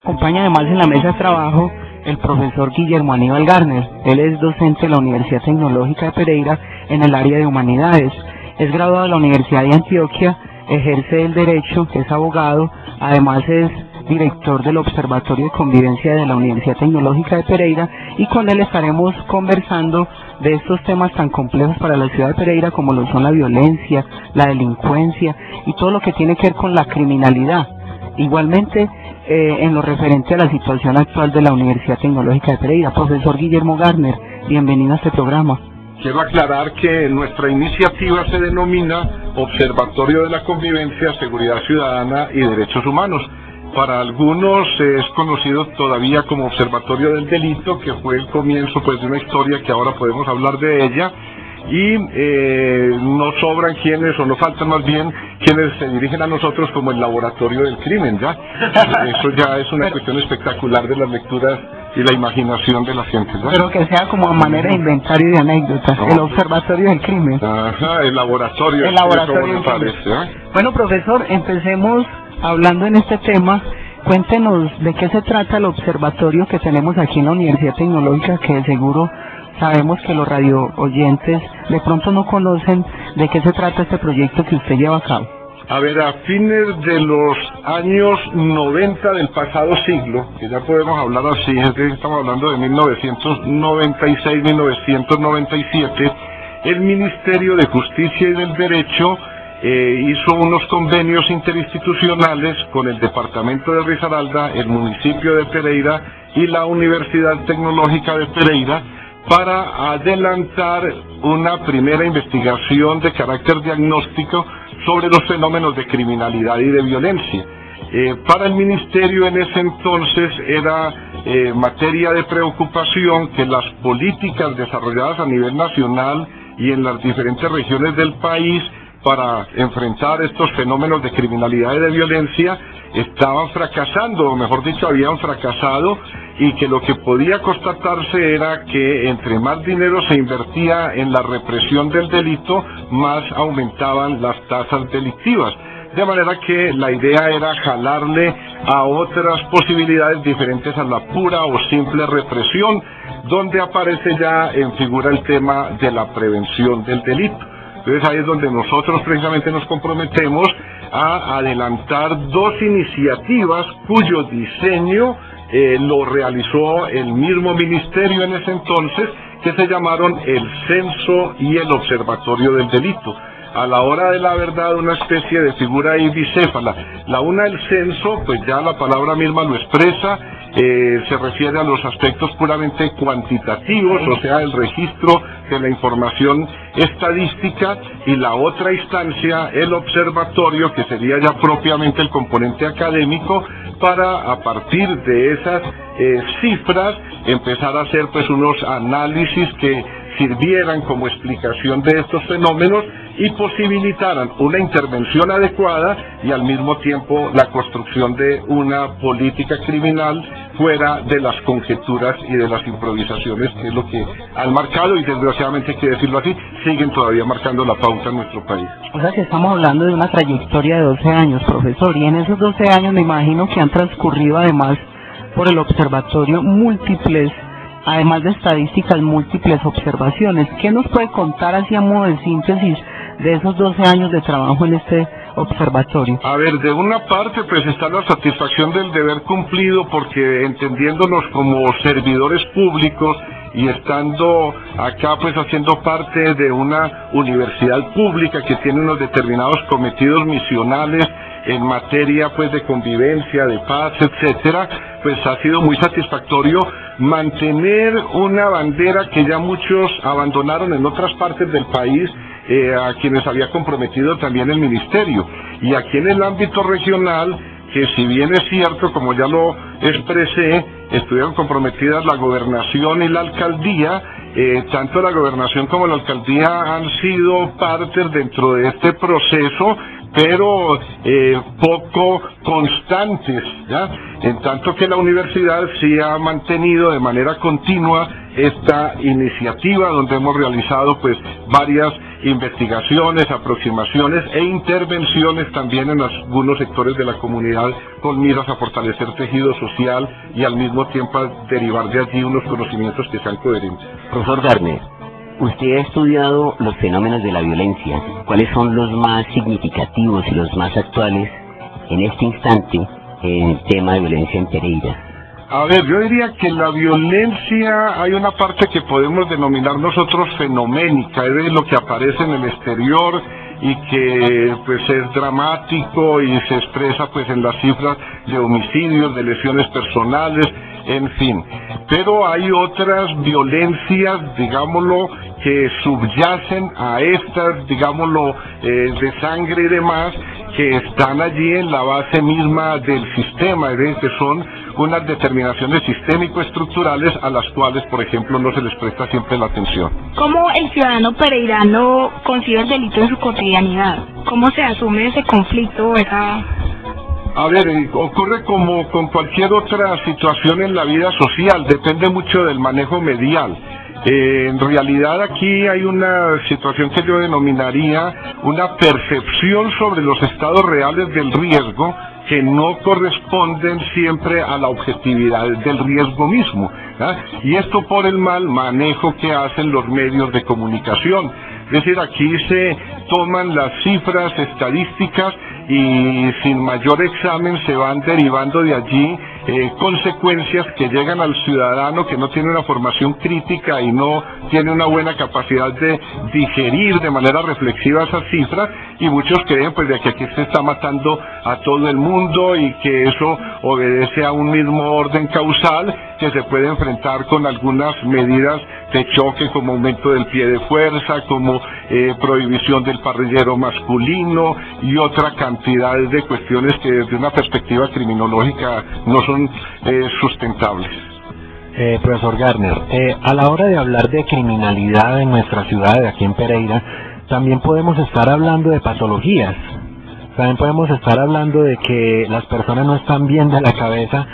Acompaña además en la mesa de trabajo el profesor Guillermo Aníbal Garner. Él es docente de la Universidad Tecnológica de Pereira en el área de Humanidades. Es graduado de la Universidad de Antioquia, ejerce el derecho, es abogado, además es director del Observatorio de Convivencia de la Universidad Tecnológica de Pereira, y con él estaremos conversando de estos temas tan complejos para la ciudad de Pereira como lo son la violencia, la delincuencia y todo lo que tiene que ver con la criminalidad. Igualmente, en lo referente a la situación actual de la Universidad Tecnológica de Pereira. Profesor Guillermo Garner, bienvenido a este programa. Quiero aclarar que nuestra iniciativa se denomina Observatorio de la Convivencia, Seguridad Ciudadana y Derechos Humanos. Para algunos es conocido todavía como Observatorio del Delito, que fue el comienzo pues de una historia que ahora podemos hablar de ella, y no sobran quienes, o no faltan más bien, quienes se dirigen a nosotros como el laboratorio del crimen, ¿ya? Eso ya es una cuestión espectacular de las lecturas y la imaginación de la gente, ¿ya? Pero que sea como a manera de inventario y de anécdotas, el observatorio del crimen. Ajá, el laboratorio del parece, ¿eh? Bueno, profesor, empecemos hablando en este tema. Cuéntenos de qué se trata el observatorio que tenemos aquí en la Universidad Tecnológica, que de seguro sabemos que los radio oyentes de pronto no conocen de qué se trata este proyecto que usted lleva a cabo. A ver, a fines de los años 90 del pasado siglo, que ya podemos hablar así, es decir, estamos hablando de 1996-1997, el Ministerio de Justicia y del Derecho hizo unos convenios interinstitucionales con el Departamento de Risaralda, el municipio de Pereira y la Universidad Tecnológica de Pereira, para adelantar una primera investigación de carácter diagnóstico sobre los fenómenos de criminalidad y de violencia. Para el ministerio en ese entonces era materia de preocupación que las políticas desarrolladas a nivel nacional y en las diferentes regiones del país para enfrentar estos fenómenos de criminalidad y de violencia estaban fracasando, o mejor dicho, habían fracasado, y que lo que podía constatarse era que entre más dinero se invertía en la represión del delito, más aumentaban las tasas delictivas. De manera que la idea era jalarle a otras posibilidades diferentes a la pura o simple represión, donde aparece ya en figura el tema de la prevención del delito. Entonces ahí es donde nosotros precisamente nos comprometemos a adelantar dos iniciativas cuyo diseño lo realizó el mismo ministerio en ese entonces, que se llamaron el Censo y el Observatorio del Delito. A la hora de la verdad, una especie de figura ahí bicéfala. La una, el censo, pues ya la palabra misma lo expresa, se refiere a los aspectos puramente cuantitativos, o sea, el registro de la información estadística, y la otra instancia, el observatorio, que sería ya propiamente el componente académico, para a partir de esas cifras empezar a hacer pues unos análisis que sirvieran como explicación de estos fenómenos y posibilitaran una intervención adecuada y al mismo tiempo la construcción de una política criminal fuera de las conjeturas y de las improvisaciones, que es lo que han marcado, y desgraciadamente hay que decirlo así, siguen todavía marcando la pauta en nuestro país. O sea que estamos hablando de una trayectoria de 12 años, profesor, y en esos 12 años me imagino que han transcurrido además por el observatorio múltiples, además de estadísticas, múltiples observaciones. ¿Qué nos puede contar así a modo de síntesis de esos 12 años de trabajo en este observatorio? A ver, de una parte pues está la satisfacción del deber cumplido, porque entendiéndonos como servidores públicos y estando acá pues haciendo parte de una universidad pública que tiene unos determinados cometidos misionales en materia pues de convivencia, de paz, etcétera, pues ha sido muy satisfactorio mantener una bandera que ya muchos abandonaron en otras partes del país, a quienes había comprometido también el ministerio. Y aquí en el ámbito regional, que si bien es cierto, como ya lo expresé, estuvieron comprometidas la gobernación y la alcaldía, tanto la gobernación como la alcaldía han sido partes dentro de este proceso pero poco constantes, ¿ya? En tanto que la universidad sí ha mantenido de manera continua esta iniciativa, donde hemos realizado pues varias investigaciones, aproximaciones e intervenciones también en algunos sectores de la comunidad con miras a fortalecer tejido social y al mismo tiempo a derivar de allí unos conocimientos que sean coherentes. Profesor Garner, usted ha estudiado los fenómenos de la violencia. ¿Cuáles son los más significativos y los más actuales en este instante en el tema de violencia en Pereira? A ver, yo diría que la violencia, hay una parte que podemos denominar nosotros fenoménica, es de lo que aparece en el exterior y que pues es dramático y se expresa pues en las cifras de homicidios, de lesiones personales, en fin. Pero hay otras violencias, digámoslo, que subyacen a estas, digámoslo, de sangre y demás, que están allí en la base misma del sistema, es decir, que son unas determinaciones sistémico-estructurales a las cuales, por ejemplo, no se les presta siempre la atención. ¿Cómo el ciudadano pereirano concibe el delito en su cotidianidad? ¿Cómo se asume ese conflicto o esa...? A ver, ocurre como con cualquier otra situación en la vida social, depende mucho del manejo medial. En realidad aquí hay una situación que yo denominaría una percepción sobre los estados reales del riesgo que no corresponden siempre a la objetividad del riesgo mismo, ¿ah? Y esto por el mal manejo que hacen los medios de comunicación. Es decir, aquí se toman las cifras estadísticas y sin mayor examen se van derivando de allí consecuencias que llegan al ciudadano que no tiene una formación crítica y no tiene una buena capacidad de digerir de manera reflexiva esas cifras, y muchos creen pues de que aquí se está matando a todo el mundo y que eso obedece a un mismo orden causal que se puede enfrentar con algunas medidas de choque como aumento del pie de fuerza, como prohibición del parrillero masculino y otra cantidad de cuestiones que desde una perspectiva criminológica no son sustentables. Profesor Garner, a la hora de hablar de criminalidad en nuestra ciudad, aquí en Pereira, también podemos estar hablando de patologías. También podemos estar hablando de que las personas no están bien de la cabeza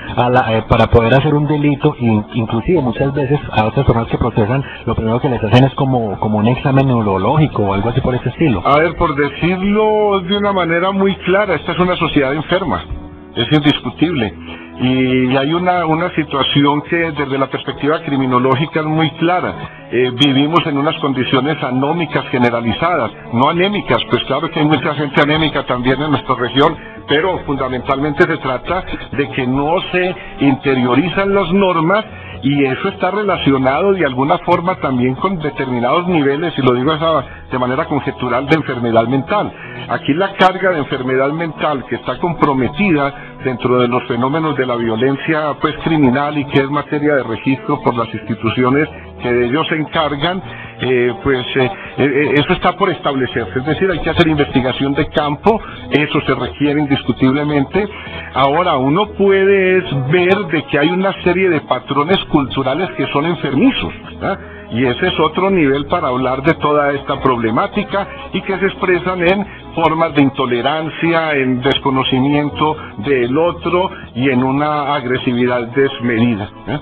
para poder hacer un delito, y inclusive muchas veces a otras personas que procesan, lo primero que les hacen es como un examen neurológico o algo así por ese estilo. A ver, por decirlo de una manera muy clara, esta es una sociedad enferma, es indiscutible. Y hay una situación que desde la perspectiva criminológica es muy clara. Vivimos en unas condiciones anómicas generalizadas, no anémicas, pues claro que hay mucha gente anémica también en nuestra región, pero fundamentalmente se trata de que no se interiorizan las normas, y eso está relacionado de alguna forma también con determinados niveles, y lo digo de manera conjetural, de enfermedad mental. Aquí la carga de enfermedad mental que está comprometida dentro de los fenómenos de la violencia pues criminal, y que es materia de registro por las instituciones que de ellos se encargan, eso está por establecerse. Es decir, hay que hacer investigación de campo, eso se requiere indiscutiblemente. Ahora, uno puede ver de que hay una serie de patrones culturales que son enfermizos, ¿verdad? Y ese es otro nivel para hablar de toda esta problemática, y que se expresan en formas de intolerancia, en desconocimiento del otro y en una agresividad desmedida, ¿eh?